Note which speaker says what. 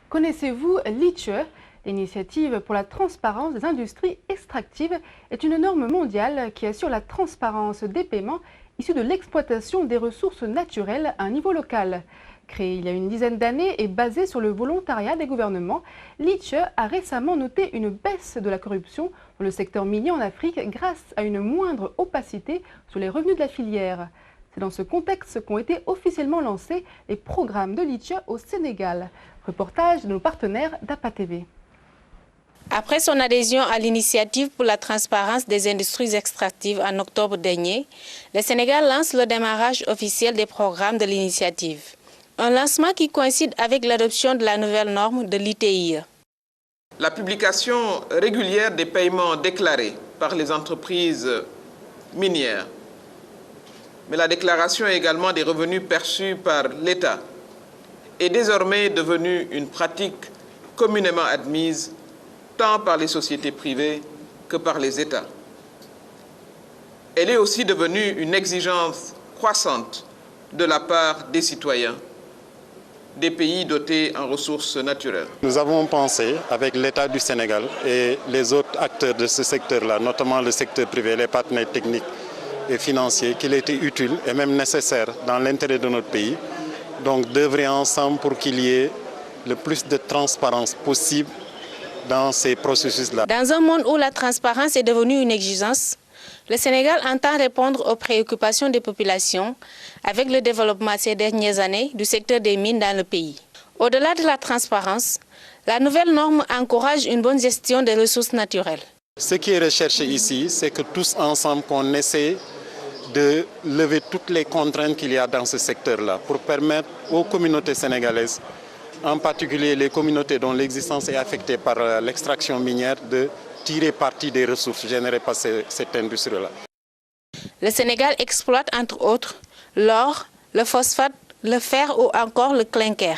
Speaker 1: Connaissez-vous l'ITIE? L'initiative pour la transparence des industries extractives est une norme mondiale qui assure la transparence des paiements issus de l'exploitation des ressources naturelles à un niveau local. Créée il y a une dizaine d'années et basée sur le volontariat des gouvernements, l'ITIE a récemment noté une baisse de la corruption dans le secteur minier en Afrique grâce à une moindre opacité sur les revenus de la filière. C'est dans ce contexte qu'ont été officiellement lancés les programmes de l'ITIE au Sénégal. Reportage de nos partenaires d'APA TV.
Speaker 2: Après son adhésion à l'initiative pour la transparence des industries extractives en octobre dernier, le Sénégal lance le démarrage officiel des programmes de l'initiative. Un lancement qui coïncide avec l'adoption de la nouvelle norme de l'ITIE.
Speaker 3: La publication régulière des paiements déclarés par les entreprises minières, mais la déclaration également des revenus perçus par l'État est désormais devenue une pratique communément admise tant par les sociétés privées que par les États. Elle est aussi devenue une exigence croissante de la part des citoyens des pays dotés en ressources naturelles.
Speaker 4: Nous avons pensé, avec l'État du Sénégal et les autres acteurs de ce secteur-là, notamment le secteur privé, les partenaires techniques et financiers, qu'il était utile et même nécessaire dans l'intérêt de notre pays, donc d'œuvrer ensemble pour qu'il y ait le plus de transparence possible dans ces processus-là.
Speaker 2: Dans un monde où la transparence est devenue une exigence, le Sénégal entend répondre aux préoccupations des populations avec le développement ces dernières années du secteur des mines dans le pays. Au-delà de la transparence, la nouvelle norme encourage une bonne gestion des ressources naturelles.
Speaker 4: Ce qui est recherché ici, c'est que tous ensemble, qu'on essaie de lever toutes les contraintes qu'il y a dans ce secteur-là pour permettre aux communautés sénégalaises, en particulier les communautés dont l'existence est affectée par l'extraction minière, de tirer parti des ressources générées par cette industrie-là.
Speaker 2: Le Sénégal exploite entre autres l'or, le phosphate, le fer ou encore le clinker.